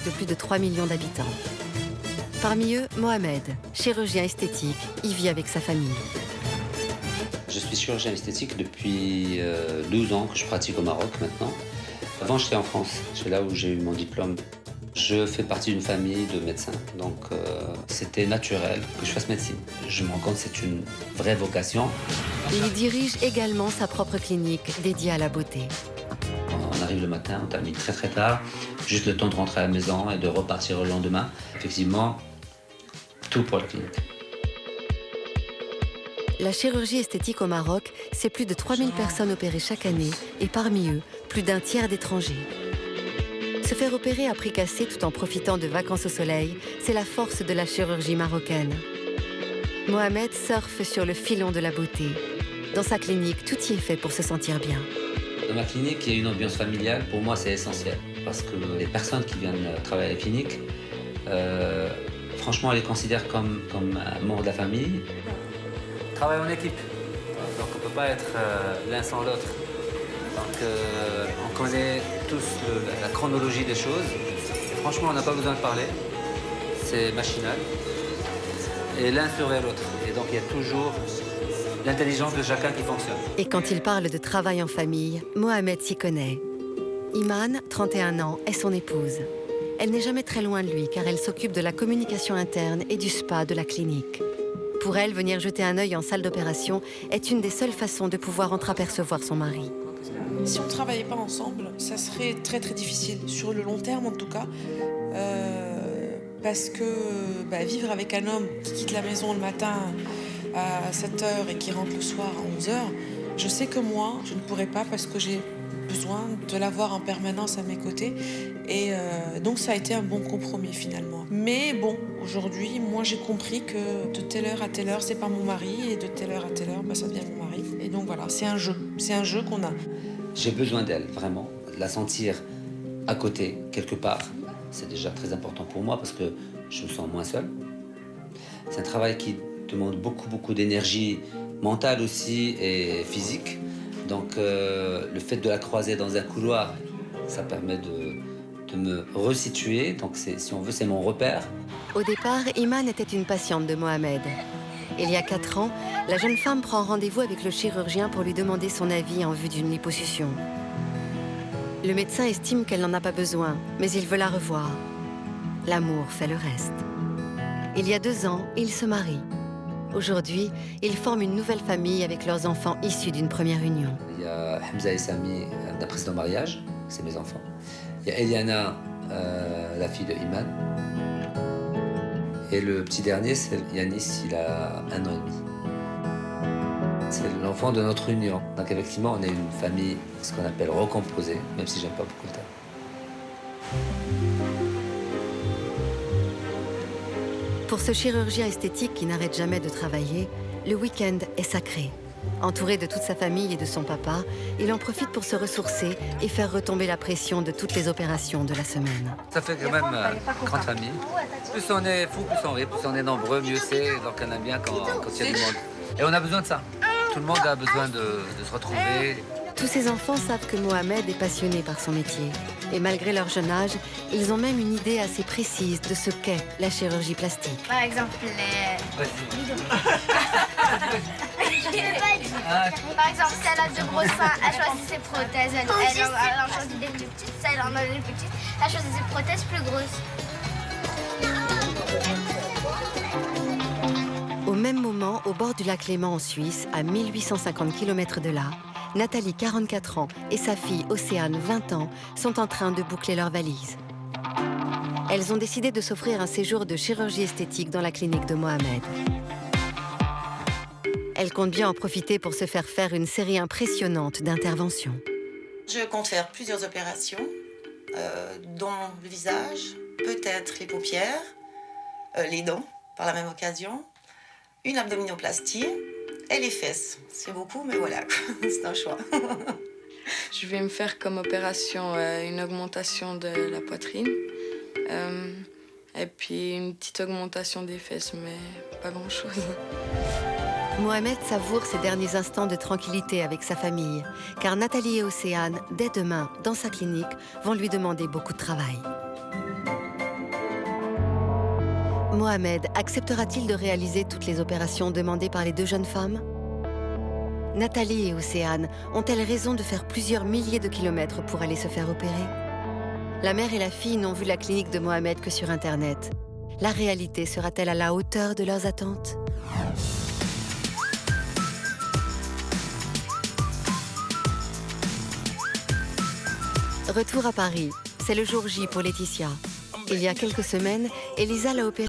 de plus de 3 millions d'habitants. Parmi eux, Mohamed, chirurgien esthétique, y vit avec sa famille. Je suis chirurgien esthétique depuis 12 ans que je pratique au Maroc maintenant. Avant, j'étais en France, c'est là où j'ai eu mon diplôme. Je fais partie d'une famille de médecins, donc c'était naturel que je fasse médecine. Je me rends compte que c'est une vraie vocation. Il dirige également sa propre clinique dédiée à la beauté. On arrive le matin, on termine très très tard, juste le temps de rentrer à la maison et de repartir le lendemain. Effectivement, tout pour la clinique. La chirurgie esthétique au Maroc, c'est plus de 3000 personnes opérées chaque année et parmi eux, plus d'un tiers d'étrangers. Se faire opérer à prix cassé tout en profitant de vacances au soleil, c'est la force de la chirurgie marocaine. Mohamed surfe sur le filon de la beauté. Dans sa clinique, tout y est fait pour se sentir bien. Dans ma clinique, il y a une ambiance familiale. Pour moi, c'est essentiel parce que les personnes qui viennent travailler à la clinique, franchement, on les considère comme un membre de la famille. On travaille en équipe, donc on ne peut pas être l'un sans l'autre. Donc on connaît tous la chronologie des choses. Franchement, on n'a pas besoin de parler. C'est machinal. Et l'un surveille l'autre. Et donc il y a toujours l'intelligence de chacun qui fonctionne. Et quand il parle de travail en famille, Mohamed s'y connaît. Iman, 31 ans, est son épouse. Elle n'est jamais très loin de lui car elle s'occupe de la communication interne et du spa de la clinique. Pour elle, venir jeter un œil en salle d'opération est une des seules façons de pouvoir entreapercevoir son mari. Si on ne travaillait pas ensemble, ça serait très très difficile, sur le long terme en tout cas, parce que vivre avec un homme qui quitte la maison le matin à 7h et qui rentre le soir à 11h, je sais que moi, je ne pourrais pas parce que j'ai besoin de l'avoir en permanence à mes côtés. Et donc ça a été un bon compromis finalement. Mais bon, aujourd'hui, moi j'ai compris que de telle heure à telle heure, c'est pas mon mari, et de telle heure à telle heure, ça devient mon mari. Et donc voilà, c'est un jeu qu'on a. J'ai besoin d'elle, vraiment. De la sentir à côté, quelque part, c'est déjà très important pour moi parce que je me sens moins seul. C'est un travail qui demande beaucoup d'énergie mentale aussi et physique. Donc le fait de la croiser dans un couloir, ça permet de me resituer. Donc si on veut, c'est mon repère. Au départ, Iman était une patiente de Mohamed. Il y a 4 ans, la jeune femme prend rendez-vous avec le chirurgien pour lui demander son avis en vue d'une liposuction. Le médecin estime qu'elle n'en a pas besoin, mais il veut la revoir. L'amour fait le reste. Il y a 2 ans, ils se marient. Aujourd'hui, ils forment une nouvelle famille avec leurs enfants issus d'une première union. Il y a Hamza et Sami d'un précédent mariage, c'est mes enfants. Il y a Eliana, la fille de Iman. Et le petit dernier, c'est Yanis, il a 1 an et demi. C'est l'enfant de notre union. Donc effectivement, on est une famille, ce qu'on appelle recomposée, même si j'aime pas beaucoup le terme. Pour ce chirurgien esthétique qui n'arrête jamais de travailler, le week-end est sacré. Entouré de toute sa famille et de son papa, il en profite pour se ressourcer et faire retomber la pression de toutes les opérations de la semaine. Ça fait quand même une grande famille. Plus on est fou, plus on rit, plus on est nombreux, mieux c'est. Donc on aime bien quand il y a du monde. Et on a besoin de ça. Tout le monde a besoin de se retrouver. Tous ces enfants savent que Mohamed est passionné par son métier. Et malgré leur jeune âge, ils ont même une idée assez précise de ce qu'est la chirurgie plastique. Par exemple, les... Par exemple, si elle a de gros seins, elle choisit ses prothèses. Elle en choisit des plus petites. Si elle en a des petites, elle choisit ses prothèses plus grosses. Au même moment, au bord du lac Léman en Suisse, à 1850 km de là, Nathalie, 44 ans, et sa fille Océane, 20 ans, sont en train de boucler leurs valises. Elles ont décidé de s'offrir un séjour de chirurgie esthétique dans la clinique de Mohamed. Elles comptent bien en profiter pour se faire faire une série impressionnante d'interventions. Je compte faire plusieurs opérations, dont le visage, peut-être les paupières, les dents, par la même occasion, une abdominoplastie et les fesses. C'est beaucoup, mais voilà, c'est un choix. Je vais me faire comme opération une augmentation de la poitrine et puis une petite augmentation des fesses, mais pas grand-chose. Mohamed savoure ses derniers instants de tranquillité avec sa famille, car Nathalie et Océane, dès demain, dans sa clinique, vont lui demander beaucoup de travail. Mohamed acceptera-t-il de réaliser toutes les opérations demandées par les deux jeunes femmes? Nathalie et Océane ont-elles raison de faire plusieurs milliers de kilomètres pour aller se faire opérer? La mère et la fille n'ont vu la clinique de Mohamed que sur Internet. La réalité sera-t-elle à la hauteur de leurs attentes? Retour à Paris, c'est le jour J pour Laetitia. Il y a quelques semaines, Elisa l'a opérée